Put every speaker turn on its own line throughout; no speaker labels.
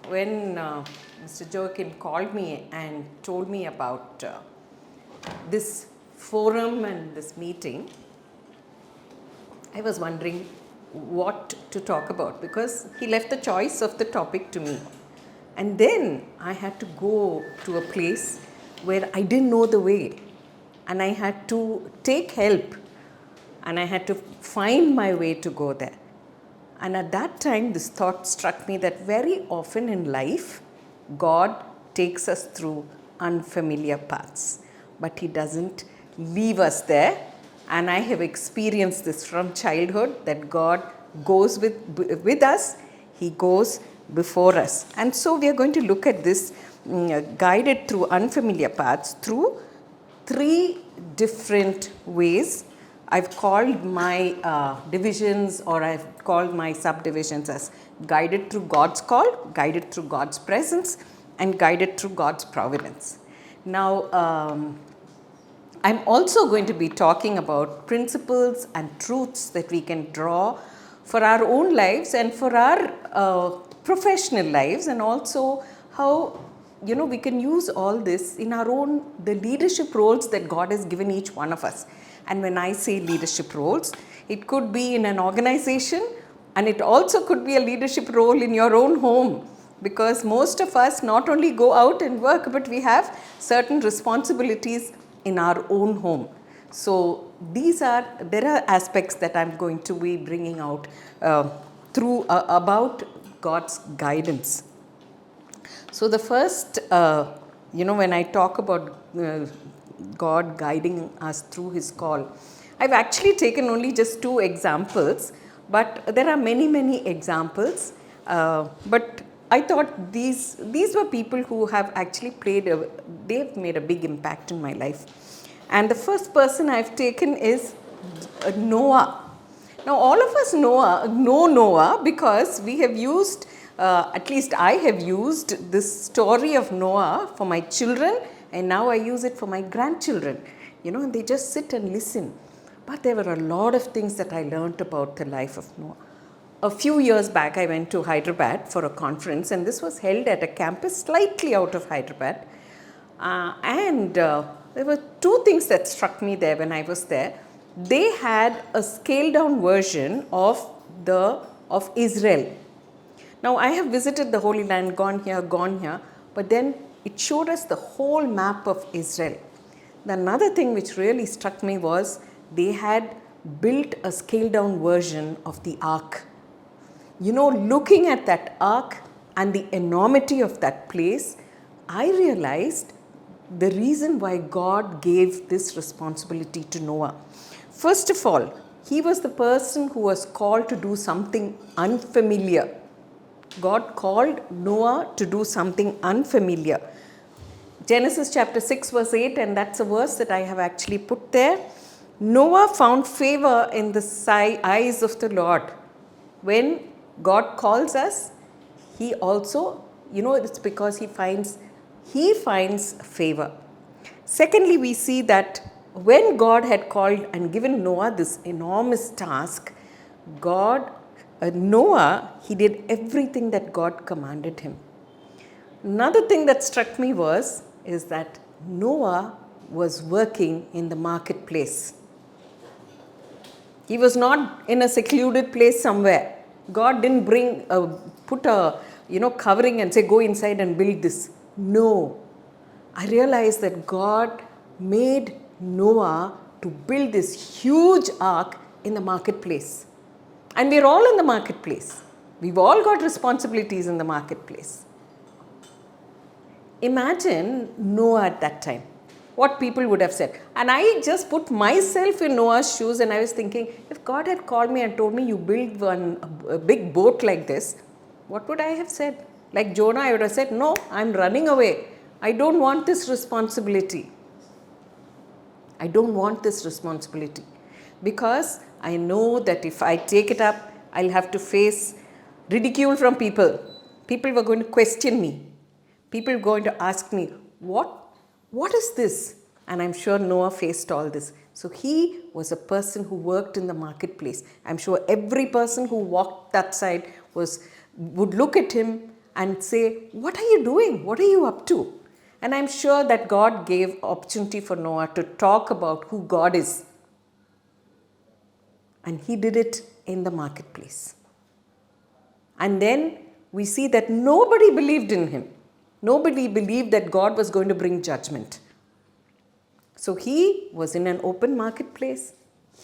when Mr. Joachim called me and told me about this forum and this meeting, I was wondering what to talk about because he left the choice of the topic to me. And then I had to go to a place where I didn't know the way, and I had to take help, and I had to find my way to go there. And at that time, this thought struck me that very often in life, God takes us through unfamiliar paths, but He doesn't leave us there. And I have experienced this from childhood, that God goes with us, He goes before us. And so we are going to look at this guided through unfamiliar paths through 3 different ways. I've called my divisions, or I've called my subdivisions as guided through God's call, guided through God's presence, and guided through God's providence. Now, I'm also going to be talking about principles and truths that we can draw for our own lives and for our professional lives, and also how we can use all this in our own, the leadership roles that God has given each one of us. And when I say leadership roles, it could be in an organization, and it also could be a leadership role in your own home, because most of us not only go out and work, but we have certain responsibilities in our own home. So there are aspects that I'm going to be bringing out through about God's guidance. So the first, when I talk about God guiding us through His call, I've actually taken only just 2 examples, but there are many, many examples. But I thought these were people who have actually they've made a big impact in my life. And the first person I've taken is Noah. Now, all of us know Noah because we have used, at least I have used this story of Noah for my children, and now I use it for my grandchildren, and they just sit and listen. But there were a lot of things that I learned about the life of Noah. A few years back, I went to Hyderabad for a conference, and this was held at a campus slightly out of Hyderabad. There were 2 things that struck me there when I was there. They had a scaled down version of Israel. Now, I have visited the Holy Land, gone here, but then it showed us the whole map of Israel. Another thing which really struck me was they had built a scaled down version of the ark. Looking at that ark and the enormity of that place, I realized the reason why God gave this responsibility to Noah. First of all, he was the person who was called to do something unfamiliar. God called Noah to do something unfamiliar. Genesis chapter 6 verse 8, and that's a verse that I have actually put there. Noah found favor in the eyes of the Lord. When God calls us, He also, it's because He finds favor. Secondly, we see that when God had called and given Noah this enormous task, Noah, he did everything that God commanded him. Another thing that struck me is that Noah was working in the marketplace. He was not in a secluded place somewhere. God didn't put a covering and say, go inside and build this. No. I realized that God made Noah to build this huge ark in the marketplace. And we're all in the marketplace. We've all got responsibilities in the marketplace. Imagine Noah at that time, what people would have said. And I just put myself in Noah's shoes, and I was thinking, if God had called me and told me you build a big boat like this, what would I have said? Like Jonah, I would have said, no, I'm running away. I don't want this responsibility. I don't want this responsibility. Because I know that if I take it up, I'll have to face ridicule from people. People were going to question me. People were going to ask me, what is this? And I'm sure Noah faced all this. So he was a person who worked in the marketplace. I'm sure every person who walked that side would look at him and say, what are you doing? What are you up to? And I'm sure that God gave opportunity for Noah to talk about who God is. And he did it in the marketplace. And then we see that nobody believed in him. Nobody believed that God was going to bring judgment. So he was in an open marketplace.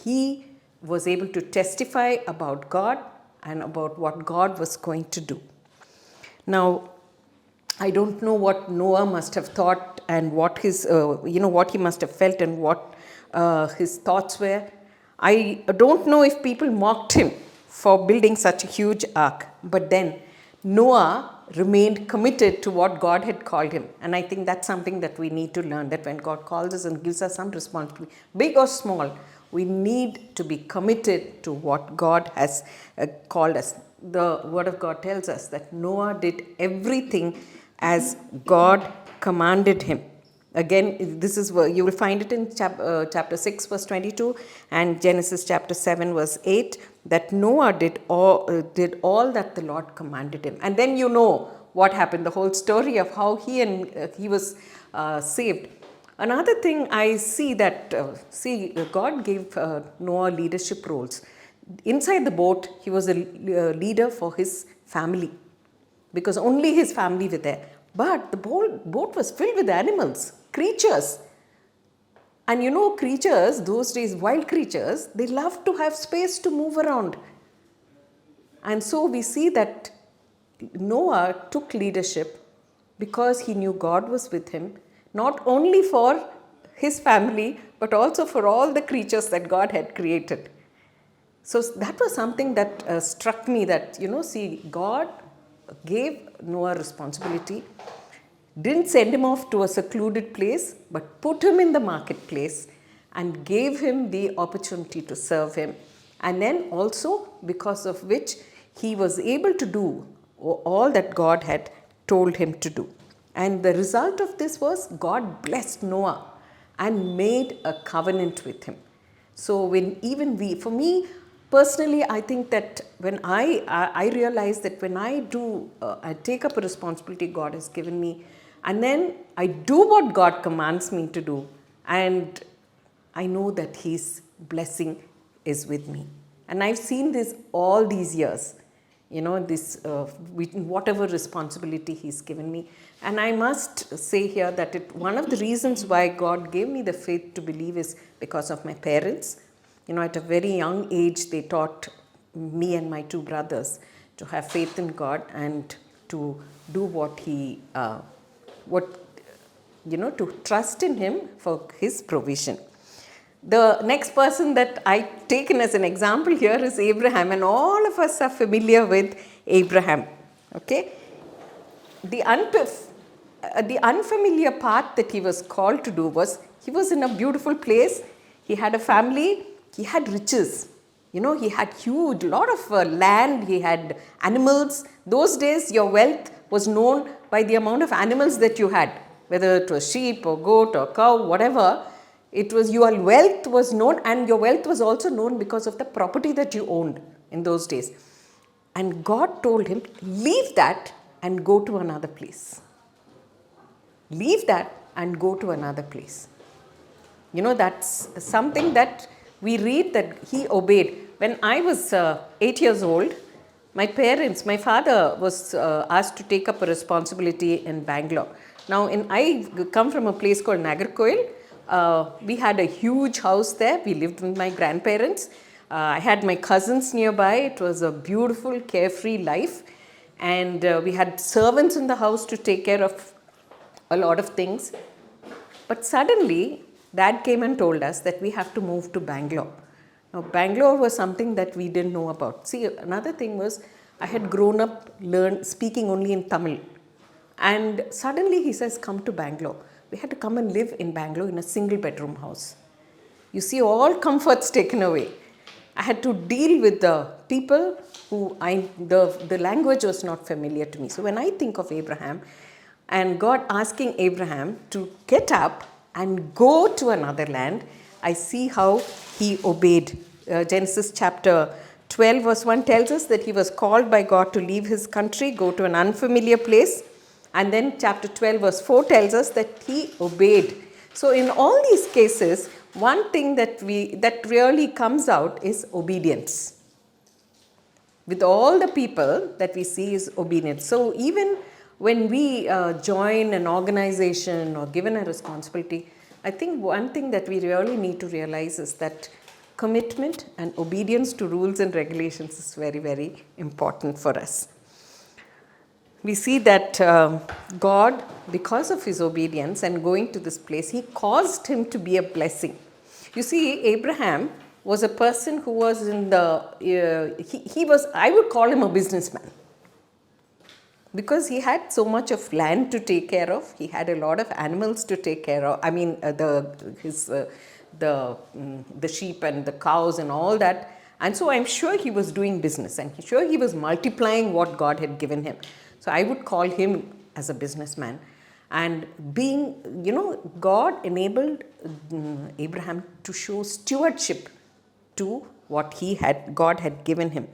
He was able to testify about God and about what God was going to do. Now, I don't know what Noah must have thought and what his, what he must have felt and what his thoughts were. I don't know if people mocked him for building such a huge ark. But then Noah remained committed to what God had called him. And I think that's something that we need to learn, that when God calls us and gives us some responsibility, big or small, we need to be committed to what God has called us. The Word of God tells us that Noah did everything as God commanded him. Again, this is where you will find it in chapter 6, verse 22, and Genesis chapter 7, verse 8, that Noah did all that the Lord commanded him. And then you know what happened, the whole story of how he was saved. Another thing I see that, God gave Noah leadership roles. Inside the boat, he was a leader for his family, because only his family were there. But the boat was filled with animals, creatures. And you know, creatures, those days, wild creatures, they love to have space to move around. And so we see that Noah took leadership because he knew God was with him, not only for his family, but also for all the creatures that God had created. So that was something that struck me, that, God gave Noah responsibility, didn't send him off to a secluded place, but put him in the marketplace and gave him the opportunity to serve him. And then also, because of which he was able to do all that God had told him to do. And the result of this was God blessed Noah and made a covenant with him. So for me personally, I think that when I realize that when I take up a responsibility God has given me, and then I do what God commands me to do, and I know that His blessing is with me. And I've seen this all these years, whatever responsibility He's given me. And I must say here that one of the reasons why God gave me the faith to believe is because of my parents. At a very young age, they taught me and my two brothers to have faith in God and to do to trust in Him for His provision. The next person that I've taken as an example here is Abraham, and all of us are familiar with Abraham. Okay, the unfamiliar path that he was called to do was, he was in a beautiful place, he had a family, he had riches. He had huge, lot of land, he had animals. Those days, your wealth was known by the amount of animals that you had, whether it was sheep or goat or cow, whatever. Your wealth was known, and your wealth was also known because of the property that you owned in those days. And God told him, leave that and go to another place. Leave that and go to another place. That's something that we read that he obeyed. When I was 8 years old, my father was asked to take up a responsibility in Bangalore. Now, I come from a place called Nagarkoil. We had a huge house there. We lived with my grandparents. I had my cousins nearby. It was a beautiful, carefree life. And we had servants in the house to take care of a lot of things. But suddenly, Dad came and told us that we have to move to Bangalore. Now, Bangalore was something that we didn't know about. See, another thing was, I had grown up speaking only in Tamil. And suddenly he says, come to Bangalore. We had to come and live in Bangalore in a single bedroom house. You see, all comforts taken away. I had to deal with the people who the language was not familiar to me. So when I think of Abraham and God asking Abraham to get up and go to another land, I see how he obeyed. Genesis chapter 12 verse 1 tells us that he was called by God to leave his country, go to an unfamiliar place. And then chapter 12 verse 4 tells us that he obeyed. So in all these cases, one thing that really comes out is obedience. With all the people that we see is obedience. So even when we join an organization or given a responsibility, I think one thing that we really need to realize is that commitment and obedience to rules and regulations is very, very important for us. We see that God, because of his obedience and going to this place, he caused him to be a blessing. You see, Abraham was a person who was in the, he was, I would call him a businessman. Because he had so much of land to take care of, he had a lot of animals to take care of. I mean, the sheep and the cows and all that. And so I'm sure he was doing business, and sure he was multiplying what God had given him. So I would call him as a businessman. And being, God enabled Abraham to show stewardship to what God had given him.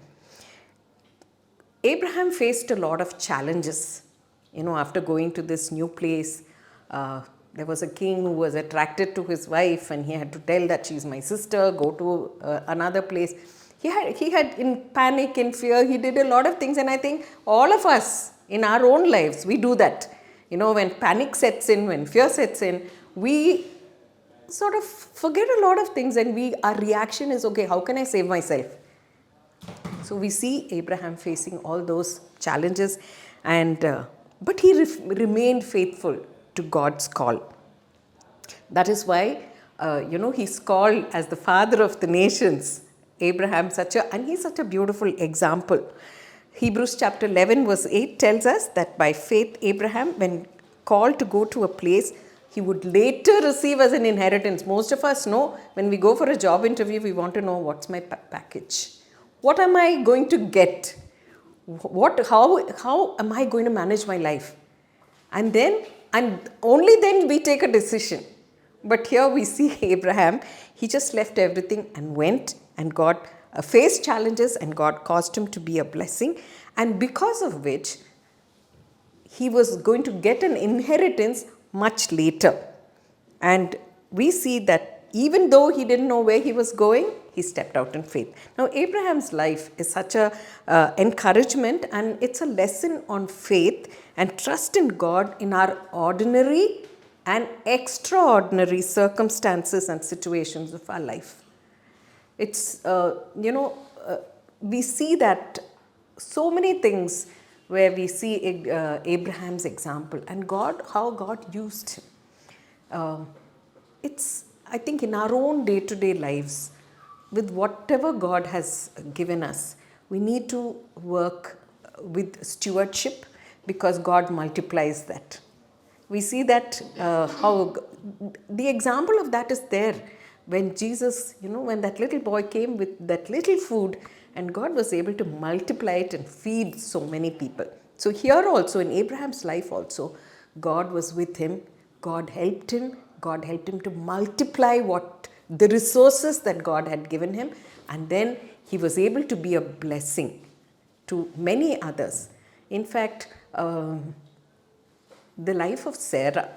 Abraham faced a lot of challenges, after going to this new place. There was a king who was attracted to his wife, and he had to tell that she's my sister, go to another place. He had in panic, in fear, he did a lot of things, and I think all of us in our own lives, we do that. When panic sets in, when fear sets in, we sort of forget a lot of things, and our reaction is, okay, how can I save myself? So we see Abraham facing all those challenges, but he remained faithful to God's call. That is why, he's called as the father of the nations. Abraham, and he's such a beautiful example. Hebrews chapter 11 verse 8 tells us that by faith Abraham, when called to go to a place, he would later receive as an inheritance. Most of us know when we go for a job interview, we want to know, what's my package? What am I going to get? How am I going to manage my life? And only then we take a decision. But here we see Abraham, he just left everything and went, and God faced challenges, and God caused him to be a blessing. And because of which, he was going to get an inheritance much later. And we see that even though he didn't know where he was going, he stepped out in faith. Now, Abraham's life is such a encouragement, and it's a lesson on faith and trust in God in our ordinary and extraordinary circumstances and situations of our life. It's, we see that so many things where we see Abraham's example and how God used him. I think in our own day-to-day lives, with whatever God has given us, we need to work with stewardship, because God multiplies that. We see that how the example of that is there when Jesus, when that little boy came with that little food, and God was able to multiply it and feed so many people. So here also, in Abraham's life also, God was with him. God helped him. God helped him to multiply the resources that God had given him, and then he was able to be a blessing to many others. In fact, the life of Sarah,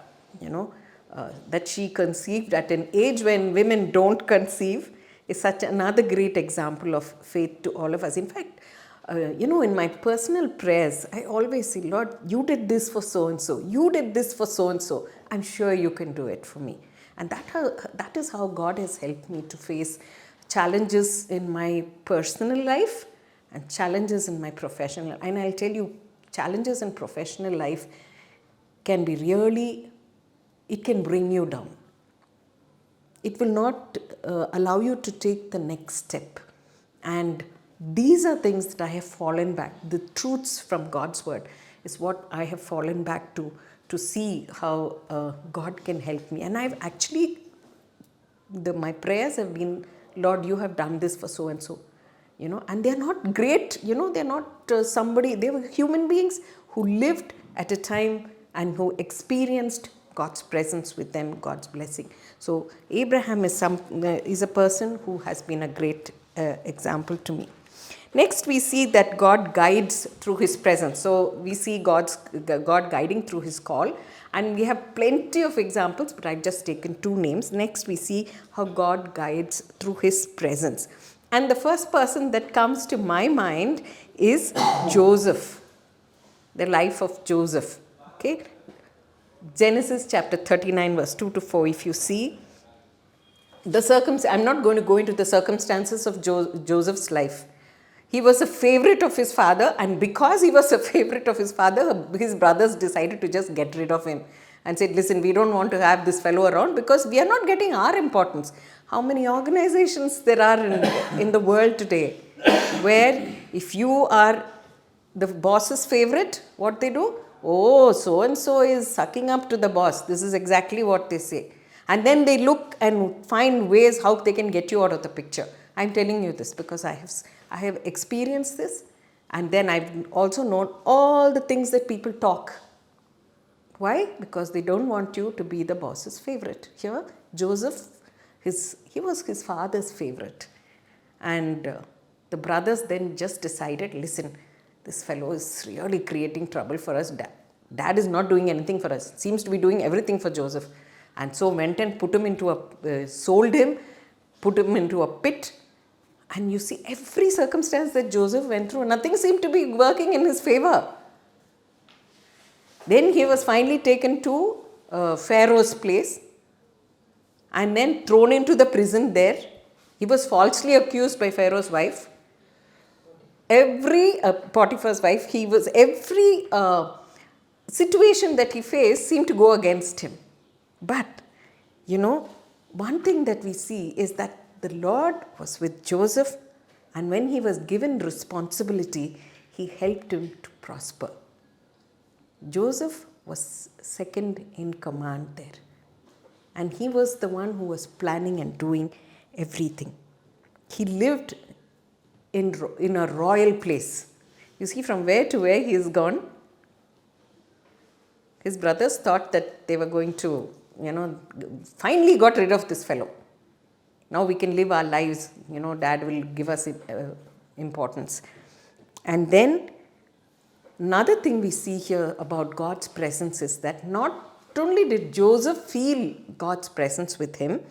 that she conceived at an age when women don't conceive, is such another great example of faith to all of us. In fact, in my personal prayers, I always say, Lord, you did this for so-and-so. You did this for so-and-so. I'm sure you can do it for me. And that is how God has helped me to face challenges in my personal life and challenges in my professional life. And I'll tell you, challenges in professional life can be it can bring you down. It will not allow you to take the next step. And these are things that I have fallen back. The truths from God's word is what I have fallen back to see how God can help me. And I've actually, my prayers have been, Lord, you have done this for so-and-so. And they're not great, they're not somebody, they were human beings who lived at a time and who experienced God's presence with them, God's blessing. So Abraham is a person who has been a great example to me. Next, we see that God guides through His presence. So we see God guiding through His call, and we have plenty of examples, but I've just taken 2 names. Next, we see how God guides through His presence. And the first person that comes to my mind is Joseph, the life of Joseph. Okay, Genesis chapter 39, verse 2 to 4. If you see I'm not going to go into the circumstances of Joseph's life. He was a favorite of his father, and because he was a favorite of his father, his brothers decided to just get rid of him and said, listen, we don't want to have this fellow around because we are not getting our importance. How many organizations there are in the world today where if you are the boss's favorite, what they do? Oh, so-and-so is sucking up to the boss. This is exactly what they say. And then they look and find ways how they can get you out of the picture. I'm telling you this because I have experienced this, and then I've also known all the things that people talk. Why? Because they don't want you to be the boss's favorite. Here, Joseph, he was his father's favorite. And the brothers then just decided, listen, this fellow is really creating trouble for us. Dad is not doing anything for us. Seems to be doing everything for Joseph. And so went and sold him, put him into a pit. And you see every circumstance that Joseph went through, nothing seemed to be working in his favor. Then he was finally taken to Pharaoh's place and then thrown into the prison there. He was falsely accused by Pharaoh's wife. Potiphar's wife, every situation that he faced seemed to go against him. But, one thing that we see is that the Lord was with Joseph, and when he was given responsibility, he helped him to prosper. Joseph was second in command there, and he was the one who was planning and doing everything. He lived in a royal place. You see, from where to where he is gone. His brothers thought that they were going to, finally got rid of this fellow. Now we can live our lives, Dad will give us importance. And then another thing we see here about God's presence is that not only did Joseph feel God's presence with him,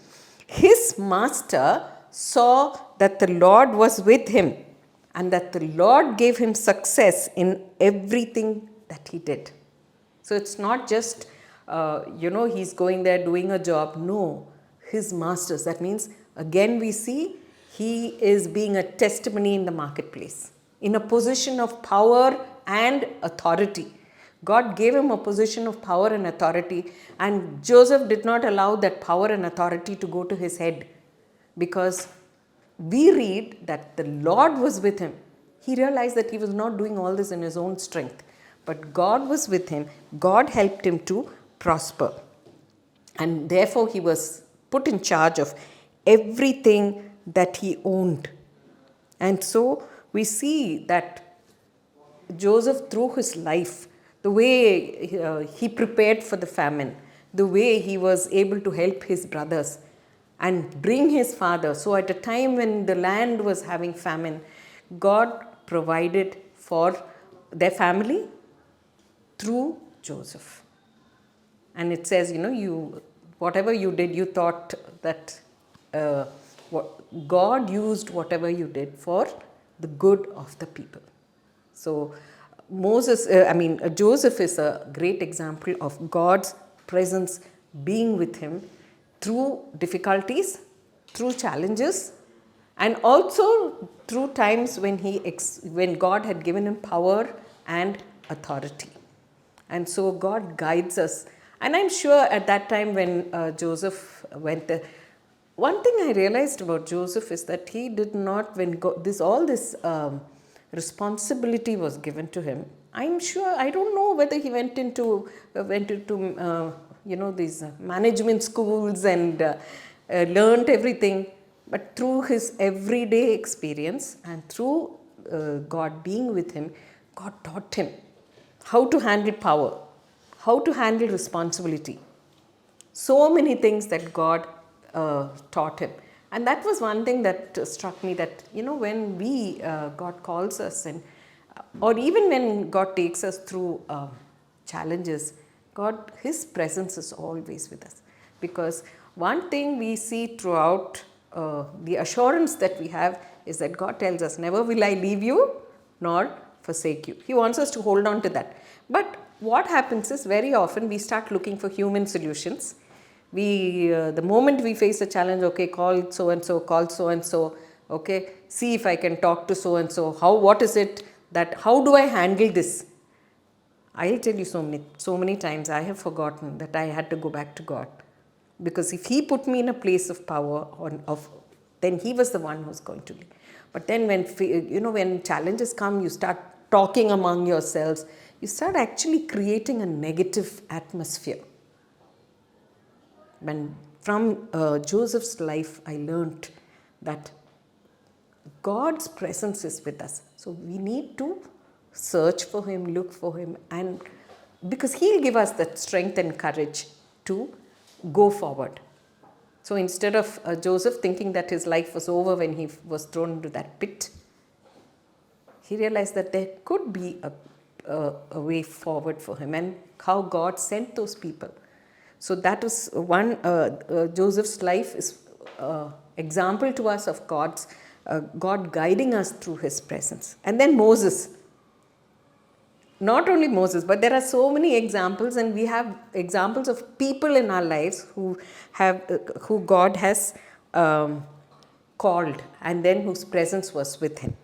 his master saw that the Lord was with him and that the Lord gave him success in everything that he did. So it's not just, he's going there doing a job. No, his masters. That means, again, we see he is being a testimony in the marketplace, in a position of power and authority. God gave him a position of power and authority, and Joseph did not allow that power and authority to go to his head, because we read that the Lord was with him. He realized that he was not doing all this in his own strength, but God was with him. God helped him to prosper. And therefore, he was put in charge of everything that he owned. And so, we see that Joseph, through his life, the way he prepared for the famine, the way he was able to help his brothers and bring his father. So at a time when the land was having famine, God provided for their family through Joseph. And it says, whatever you did, you thought that God used whatever you did for the good of the people. So Joseph is a great example of God's presence being with him through difficulties, through challenges, and also through times when God had given him power and authority. And so God guides us. And I'm sure at that time when Joseph went there, one thing I realized about Joseph is that he did not, when all this responsibility was given to him, I'm sure, I don't know whether he went into these management schools and learned everything, but through his everyday experience and through God being with him, God taught him how to handle power, how to handle responsibility. So many things that God taught him. And that was one thing that struck me, that, when God calls us, and or even when God takes us through challenges, His presence is always with us. Because one thing we see throughout the assurance that we have is that God tells us, never will I leave you nor forsake you. He wants us to hold on to that. But what happens is, very often we start looking for human solutions. The moment we face a challenge, okay, call so and so, okay, see if I can talk to so and so. What is it how do I handle this? I'll tell you, so many times I have forgotten that I had to go back to God. Because if He put me in a place of power, then He was the one who's going to lead. But then when challenges come, you start talking among yourselves. You start actually creating a negative atmosphere. From Joseph's life, I learned that God's presence is with us. So we need to search for Him, look for Him, and because He'll give us that strength and courage to go forward. So instead of Joseph thinking that his life was over when he was thrown into that pit, he realized that there could be a way forward for him, and how God sent those people. So that was one, Joseph's life is example to us of God guiding us through His presence. And then Moses. Not only Moses, but there are so many examples, and we have examples of people in our lives who God has called, and then whose presence was with him.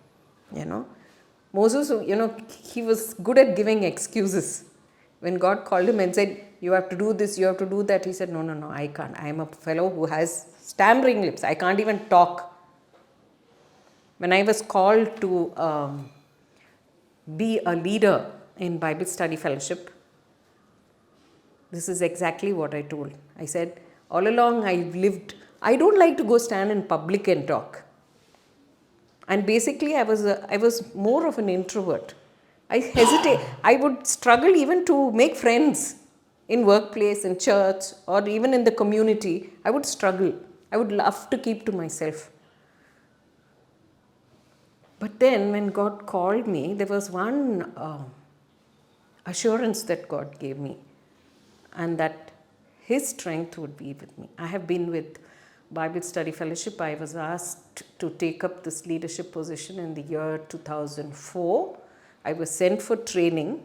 Moses, he was good at giving excuses. When God called him and said, you have to do this, you have to do that, he said, no, I can't. I am a fellow who has stammering lips. I can't even talk. When I was called to be a leader in Bible study fellowship, this is exactly what I told. I said, all along I don't like to go stand in public and talk. And basically I was more of an introvert. I hesitate. I would struggle even to make friends in workplace, in church, or even in the community. I would struggle. I would love to keep to myself. But then when God called me, there was one assurance that God gave me, and that His strength would be with me. I have been with Bible Study Fellowship. I was asked to take up this leadership position in the year 2004. I was sent for training,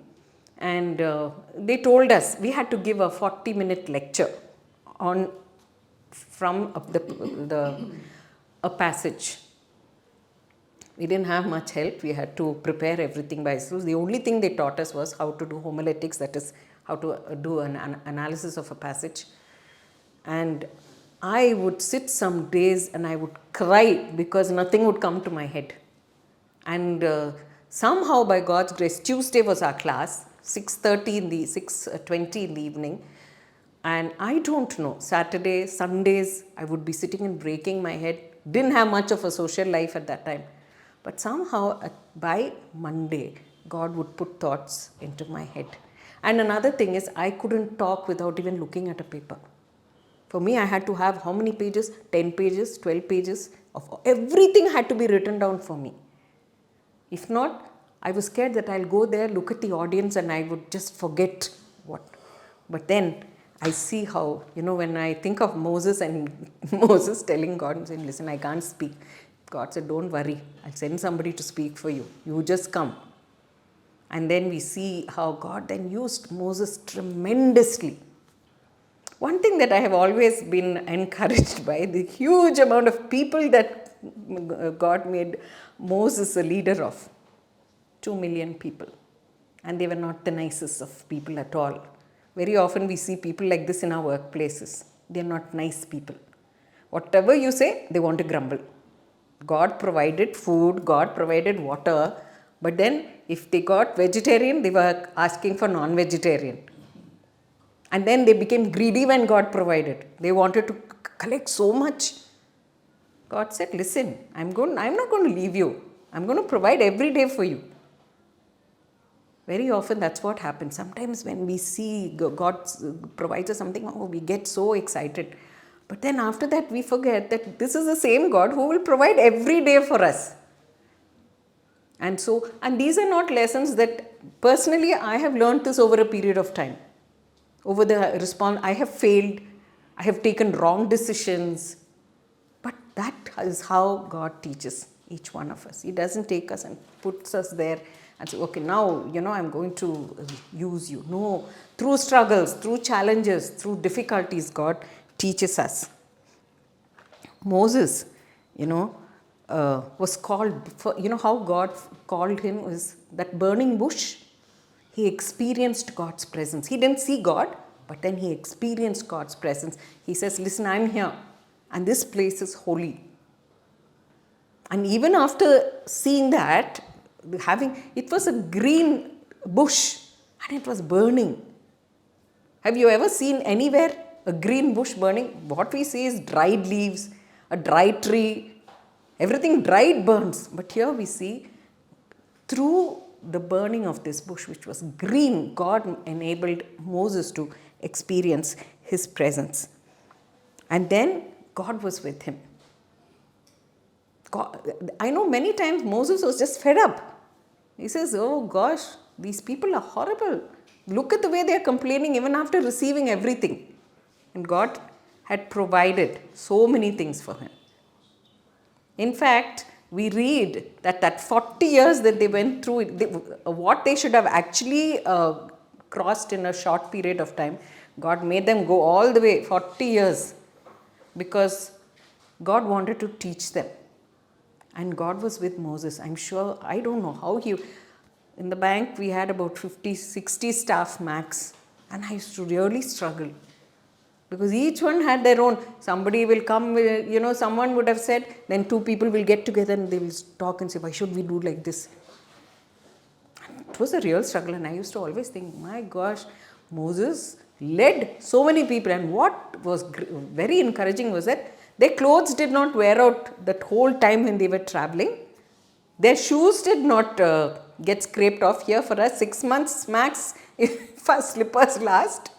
and they told us we had to give a 40-minute lecture from a passage. We didn't have much help. We had to prepare everything by ourselves. The only thing they taught us was how to do homiletics, that is, how to do an analysis of a passage. And I would sit some days and I would cry because nothing would come to my head. And somehow, by God's grace, Tuesday was our class, 6:20 in the evening. And I don't know, Saturdays, Sundays, I would be sitting and breaking my head. Didn't have much of a social life at that time. But somehow, by Monday, God would put thoughts into my head. And another thing is, I couldn't talk without even looking at a paper. For me, I had to have how many pages? 10 pages, 12 pages. Everything had to be written down for me. If not, I was scared that I'll go there, look at the audience, and I would just forget what. But then, I see how, when I think of Moses and Moses telling God and saying, listen, I can't speak. God said, don't worry, I'll send somebody to speak for you. You just come. And then we see how God then used Moses tremendously. One thing that I have always been encouraged by, the huge amount of people that God made Moses a leader of. 2 million people. And they were not the nicest of people at all. Very often we see people like this in our workplaces. They are not nice people. Whatever you say, they want to grumble. God provided food, God provided water, but then if they got vegetarian, they were asking for non-vegetarian. And then they became greedy when God provided. They wanted to collect so much. God said, listen, I'm not going to leave you. I'm going to provide every day for you. Very often that's what happens. Sometimes when we see God provides us something, we get so excited. But then after that, we forget that this is the same God who will provide every day for us. And so, and these are not lessons that personally I have learned this over a period of time. Over the response, I have failed, I have taken wrong decisions. But that is how God teaches each one of us. He doesn't take us and puts us there and say, okay, now, I'm going to use you. No, through struggles, through challenges, through difficulties, God teaches us. Moses, was called, for, how God called him was that burning bush. He experienced God's presence. He didn't see God, but then he experienced God's presence. He says, listen, I'm here and this place is holy. And even after seeing that, it was a green bush and it was burning. Have you ever seen anywhere a green bush burning? What we see is dried leaves, a dry tree, everything dried burns. But here we see through the burning of this bush, which was green, God enabled Moses to experience his presence. And then God was with him. I know many times Moses was just fed up. He says, oh gosh, these people are horrible. Look at the way they are complaining even after receiving everything. And God had provided so many things for him. In fact, we read that 40 years that they went through, what they should have actually crossed in a short period of time, God made them go all the way, 40 years, because God wanted to teach them. And God was with Moses. I'm sure, I don't know how in the bank we had about 50, 60 staff max. And I used to really struggle. Because each one had their own. Somebody will come, someone would have said, then two people will get together and they will talk and say, why should we do like this? It was a real struggle. And I used to always think, my gosh, Moses led so many people. And what was very encouraging was that their clothes did not wear out that whole time when they were traveling. Their shoes did not get scraped off. Here for us, 6 months max, if our slippers last.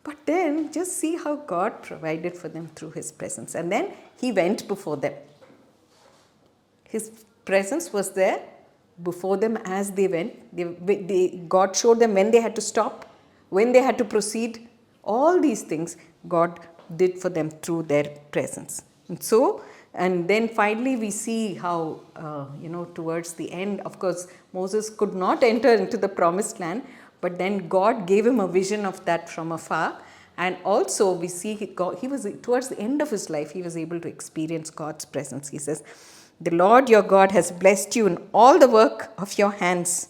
But then just see how God provided for them through his presence. And then he went before them. His presence was there before them as they went. God showed them when they had to stop, when they had to proceed. All these things God did for them through their presence. And then finally we see how, towards the end, of course, Moses could not enter into the promised land, but then God gave him a vision of that from afar. And also we see he was towards the end of his life, he was able to experience God's presence. He says, the Lord your God has blessed you in all the work of your hands.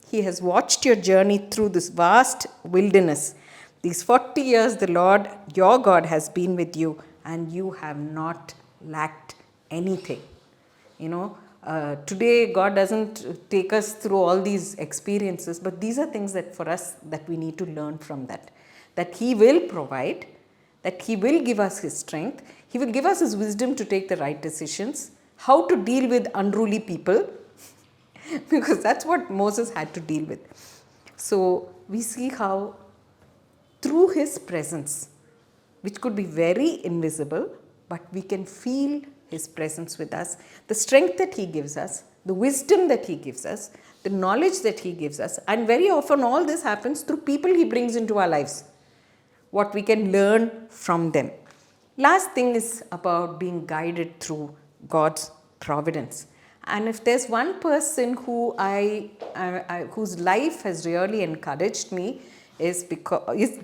He has watched your journey through this vast wilderness. These 40 years the Lord your God has been with you and you have not lacked anything. Today God doesn't take us through all these experiences, but these are things that for us that we need to learn from that he will provide, that he will give us his strength, he will give us his wisdom to take the right decisions, how to deal with unruly people, because that's what Moses had to deal with. So we see how through his presence, which could be very invisible, but we can feel his presence with us, the strength that he gives us, the wisdom that he gives us, the knowledge that he gives us. And very often all this happens through people he brings into our lives, what we can learn from them. Last thing is about being guided through God's providence. And if there's one person whose life has really encouraged me is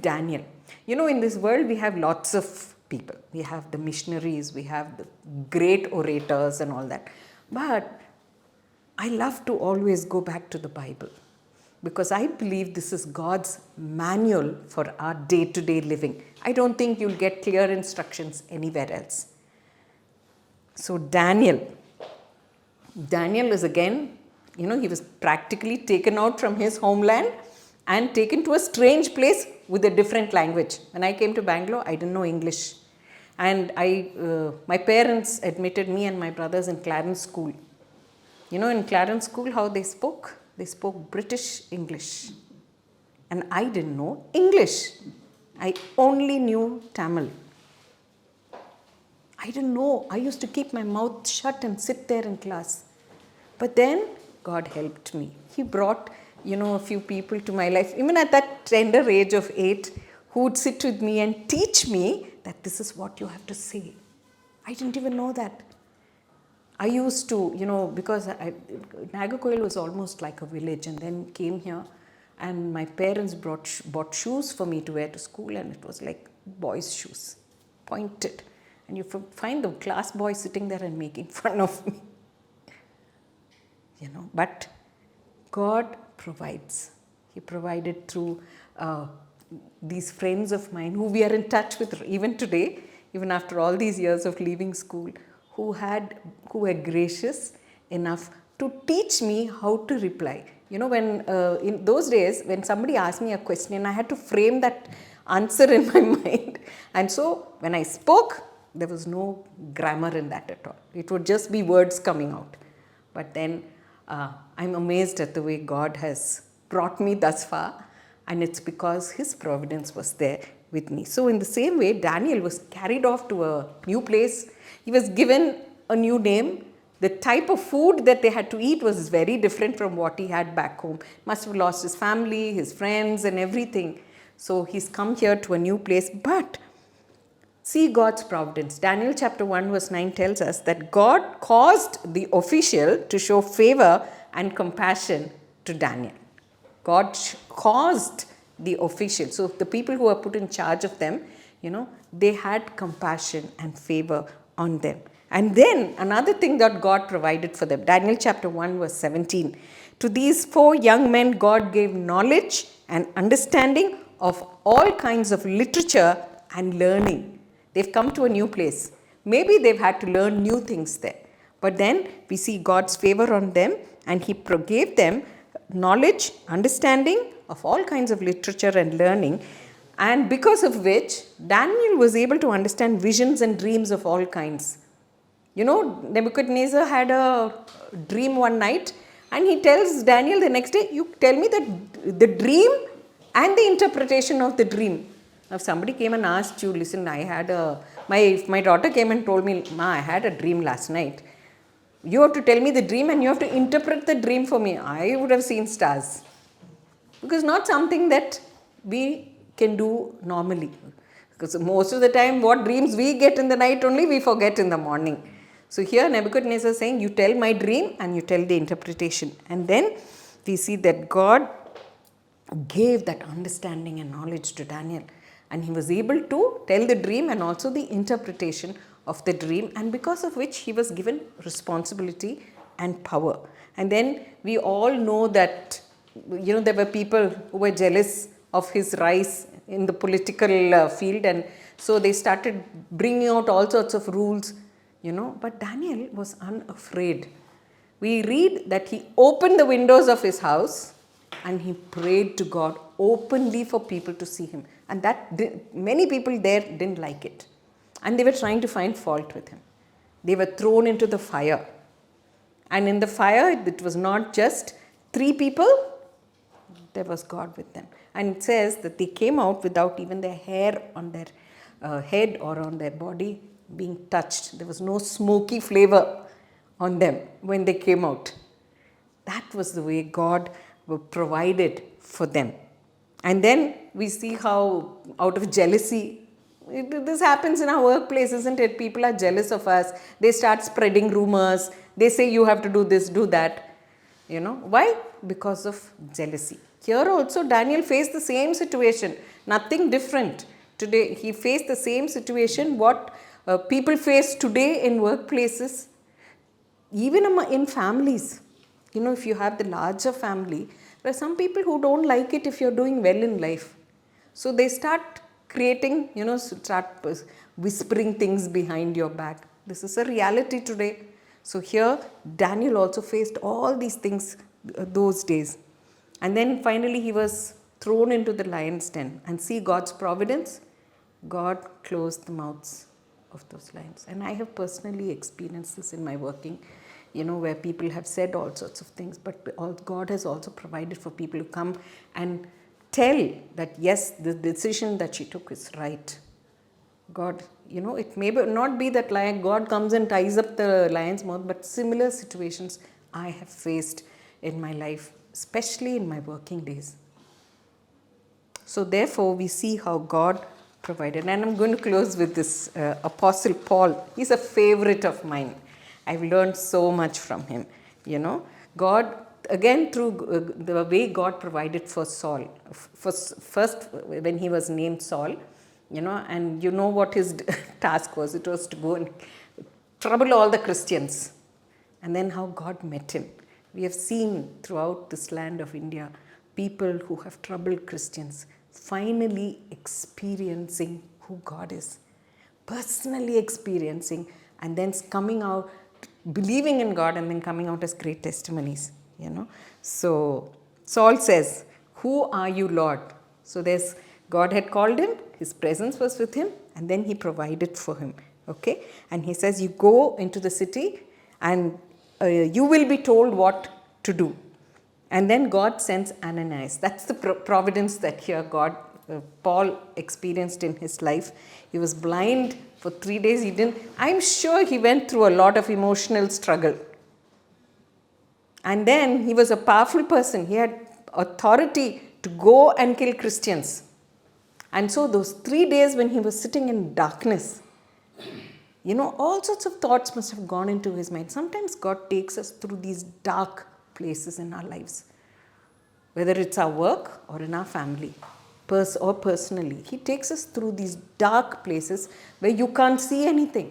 Daniel. In this world we have lots of people. We have the missionaries, we have the great orators and all that. But I love to always go back to the Bible because I believe this is God's manual for our day-to-day living. I don't think you'll get clear instructions anywhere else. So Daniel is again, he was practically taken out from his homeland and taken to a strange place with a different language. When I came to Bangalore, I didn't know English. And my parents admitted me and my brothers in Clarence School. In Clarence School, how they spoke? They spoke British English. And I didn't know English. I only knew Tamil. I didn't know. I used to keep my mouth shut and sit there in class. But then God helped me. He brought, a few people to my life, even at that tender age of 8, who would sit with me and teach me that this is what you have to say. I didn't even know that. I used to, because Nagarcoil was almost like a village, and then came here, and my parents bought shoes for me to wear to school, and it was like boys' shoes, pointed. And you find the class boy sitting there and making fun of me. But God provides. He provided through these friends of mine who we are in touch with even today, even after all these years of leaving school, who were gracious enough to teach me how to reply. When in those days, when somebody asked me a question, I had to frame that answer in my mind. And so when I spoke, there was no grammar in that at all. It would just be words coming out. But then I'm amazed at the way God has brought me thus far, and it's because His providence was there with me. So in the same way, Daniel was carried off to a new place. He was given a new name. The type of food that they had to eat was very different from what he had back home. Must have lost his family, his friends, and everything. So he's come here to a new place. But see God's providence. Daniel chapter 1 verse 9 tells us that God caused the official to show favor and compassion to Daniel. God caused the official. So the people who are put in charge of them, they had compassion and favor on them. And then another thing that God provided for them. Daniel chapter 1 verse 17. To these 4 young men, God gave knowledge and understanding of all kinds of literature and learning. They've come to a new place. Maybe they've had to learn new things there. But then we see God's favor on them, and He gave them knowledge, understanding of all kinds of literature and learning, and because of which Daniel was able to understand visions and dreams of all kinds. Nebuchadnezzar had a dream one night, and he tells Daniel the next day, you tell me the dream and the interpretation of the dream. Now, if somebody came and asked you, listen, my daughter came and told me, Ma, I had a dream last night. You have to tell me the dream and you have to interpret the dream for me. I would have seen stars. Because not something that we can do normally. Because most of the time, what dreams we get in the night only, we forget in the morning. So here Nebuchadnezzar is saying, you tell my dream and you tell the interpretation. And then we see that God gave that understanding and knowledge to Daniel. And he was able to tell the dream and also the interpretation of the dream, and because of which he was given responsibility and power. And then we all know that, there were people who were jealous of his rise in the political field, and so they started bringing out all sorts of rules, But Daniel was unafraid. We read that he opened the windows of his house and he prayed to God openly for people to see him. And many people there didn't like it. And they were trying to find fault with him. They were thrown into the fire. And in the fire, it was not just 3 people, there was God with them. And it says that they came out without even their hair on their head or on their body being touched. There was no smoky flavor on them when they came out. That was the way God provided for them. And then we see how out of jealousy, this happens in our workplace, isn't it? People are jealous of us. They start spreading rumors. They say you have to do this, do that. Why? Because of jealousy. Here also Daniel faced the same situation. Nothing different. Today he faced the same situation what people face today in workplaces. Even in families. If you have the larger family, there are some people who don't like it if you're doing well in life. So they start creating, start whispering things behind your back. This is a reality today. So here, Daniel also faced all these things those days. And then finally he was thrown into the lion's den. And see God's providence, God closed the mouths of those lions. And I have personally experienced this in my working, where people have said all sorts of things, but God has also provided for people to come and tell that yes, the decision that she took is right. God, it may not be that God comes and ties up the lion's mouth, but similar situations I have faced in my life, especially in my working days. So therefore, we see how God provided. And I'm going to close with this Apostle Paul. He's a favorite of mine. I've learned so much from him. God, again, through the way God provided for Saul. First, when he was named Saul, and what his task was. It was to go and trouble all the Christians. And then how God met him. We have seen throughout this land of India, people who have troubled Christians finally experiencing who God is, personally experiencing, and then coming out, believing in God, and then coming out as great testimonies. So Saul says, "Who are you, Lord?" So God had called him, his presence was with him, and then he provided for him. Okay, and he says, "You go into the city, and you will be told what to do." And then God sends Ananias. That's the providence that here Paul experienced in his life. He was blind for 3 days. I'm sure he went through a lot of emotional struggle. And then he was a powerful person. He had authority to go and kill Christians. And so those 3 days when he was sitting in darkness, all sorts of thoughts must have gone into his mind. Sometimes God takes us through these dark places in our lives, whether it's our work or in our family, or personally. He takes us through these dark places where you can't see anything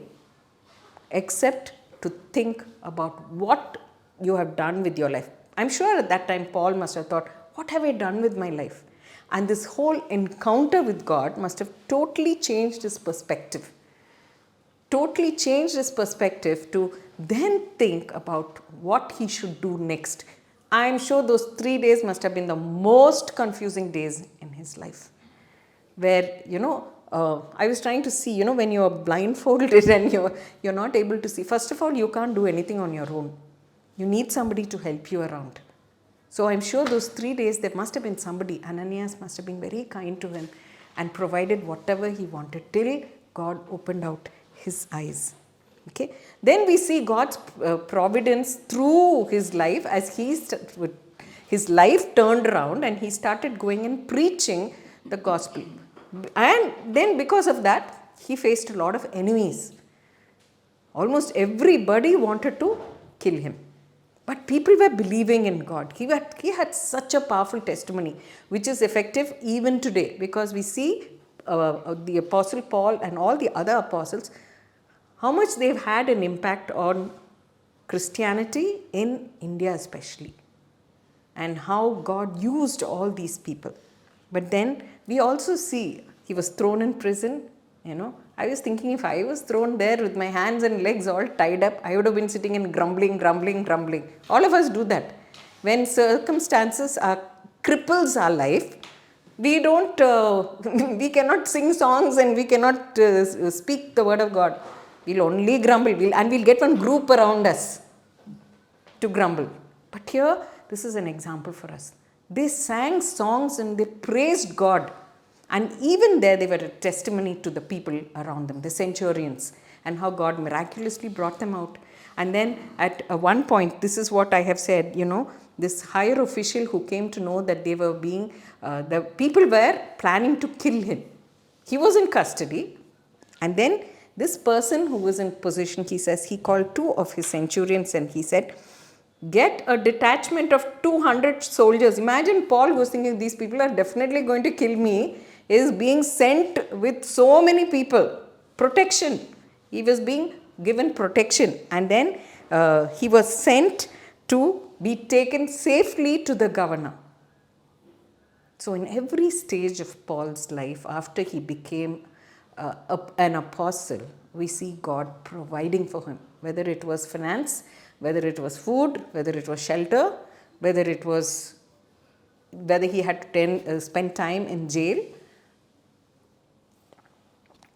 except to think about what you have done with your life. I'm sure at that time Paul must have thought, what have I done with my life? And this whole encounter with God must have totally changed his perspective. Totally changed his perspective to then think about what he should do next. I'm sure those 3 days must have been the most confusing days in his life. Where, I was trying to see, when you're blindfolded and you're not able to see. First of all, you can't do anything on your own. You need somebody to help you around. So I'm sure those 3 days, there must have been somebody. Ananias must have been very kind to him and provided whatever he wanted till God opened out his eyes. Okay. Then we see God's providence through his life as his life turned around and he started going and preaching the gospel. And then because of that, he faced a lot of enemies. Almost everybody wanted to kill him. But people were believing in God. He had such a powerful testimony, which is effective even today, because we see the Apostle Paul and all the other apostles, how much they've had an impact on Christianity in India especially, and how God used all these people. But then we also see he was thrown in prison. I was thinking, if I was thrown there with my hands and legs all tied up, I would have been sitting and grumbling. All of us do that. When circumstances cripples our life, we cannot sing songs and we cannot speak the word of God. We'll only grumble, and we'll get one group around us to grumble. But here, this is an example for us. They sang songs and they praised God. And even there, they were a testimony to the people around them, the centurions, and how God miraculously brought them out. And then at one point, this is what I have said, this higher official who came to know that they were the people were planning to kill him. He was in custody. And then this person who was in position, he says, he called 2 of his centurions and he said, get a detachment of 200 soldiers. Imagine Paul, who was thinking, these people are definitely going to kill me, is being sent with so many people. Protection. He was being given protection. And then he was sent to be taken safely to the governor. So in every stage of Paul's life, after he became an apostle, we see God providing for him. Whether it was finance, whether it was food, whether it was shelter, whether he had to spend time in jail.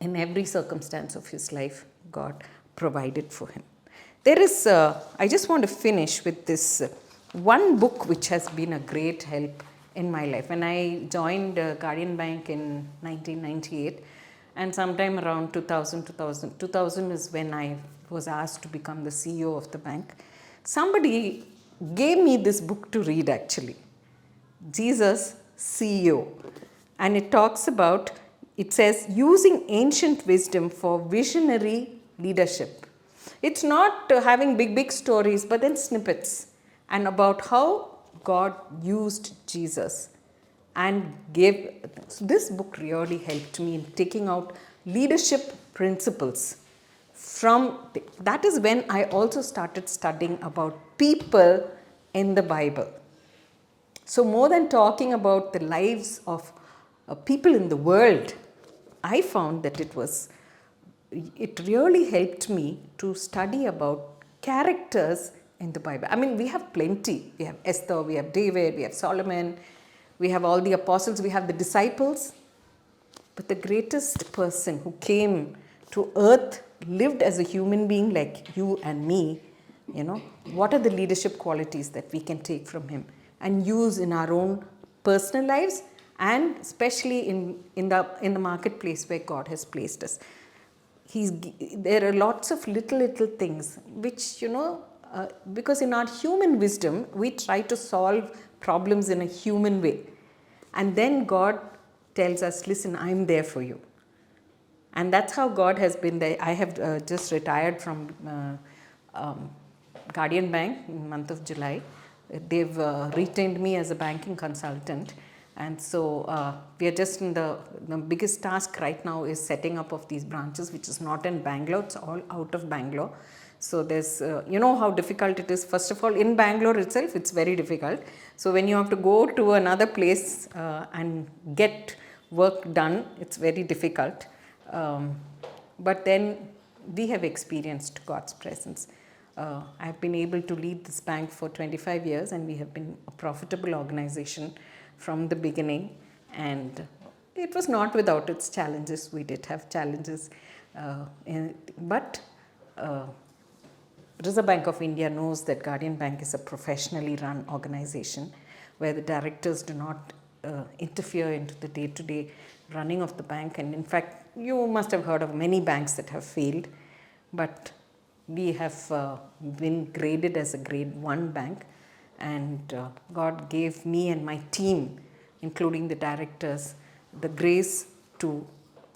In every circumstance of his life, God provided for him. There is, I just want to finish with this one book which has been a great help in my life. When I joined Guardian Bank in 1998, And sometime around 2000 is when I was asked to become the CEO of the bank. Somebody gave me this book to read actually, Jesus CEO. And it talks about, it says, using ancient wisdom for visionary leadership. It's not having big stories, but then snippets, and about how God used Jesus and gave. So this book really helped me in taking out leadership principles from. That is when I also started studying about people in the Bible. So more than talking about the lives of people in the world, I found that it really helped me to study about characters in the Bible. I mean, we have plenty. We have Esther, we have David, we have Solomon, we have all the apostles, we have the disciples. But the greatest person who came to earth, lived as a human being like you and me, what are the leadership qualities that we can take from him and use in our own personal lives, and especially in the marketplace where God has placed us. There are lots of little things which, because in our human wisdom, we try to solve problems in a human way. And then God tells us, listen, I'm there for you. And that's how God has been there. I have just retired from Guardian Bank in the month of July. They've retained me as a banking consultant. And so we are just in the biggest task right now is setting up of these branches, which is not in Bangalore, it's all out of Bangalore. So there's, how difficult it is. First of all, in Bangalore itself, it's very difficult. So when you have to go to another place and get work done, it's very difficult. But then we have experienced God's presence. I've been able to lead this bank for 25 years, and we have been a profitable organization from the beginning, and it was not without its challenges. We did have challenges, but Reserve Bank of India knows that Guardian Bank is a professionally run organization where the directors do not interfere into the day-to-day running of the bank. And in fact, you must have heard of many banks that have failed, but we have been graded as a grade 1 bank. And God gave me and my team, including the directors, the grace to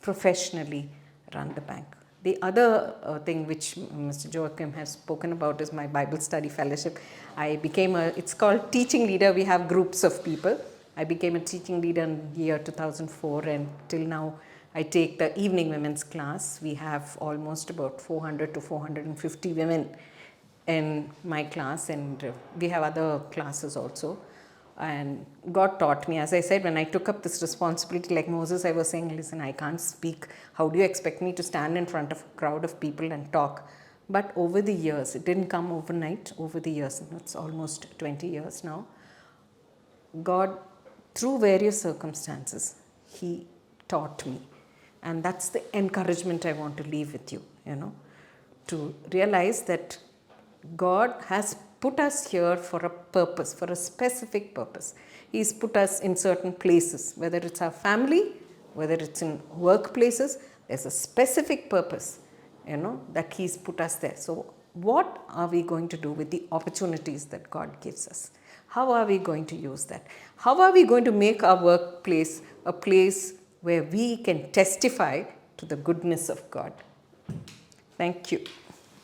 professionally run the bank. The other thing which Mr. Joachim has spoken about is my Bible study fellowship. I became it's called teaching leader. We have groups of people. I became a teaching leader in the year 2004, and till now I take the evening women's class. We have almost about 400 to 450 women in my class, and we have other classes also. And God taught me, as I said, when I took up this responsibility, like Moses, I was saying, listen, I can't speak. How do you expect me to stand in front of a crowd of people and talk? But over the years, it didn't come overnight, over the years, it's almost 20 years now, God, through various circumstances, He taught me. And that's the encouragement I want to leave with you, to realize that God has put us here for a purpose, for a specific purpose. He's put us in certain places, whether it's our family, whether it's in workplaces, there's a specific purpose, that He's put us there. So what are we going to do with the opportunities that God gives us? How are we going to use that? How are we going to make our workplace a place where we can testify to the goodness of God? Thank you.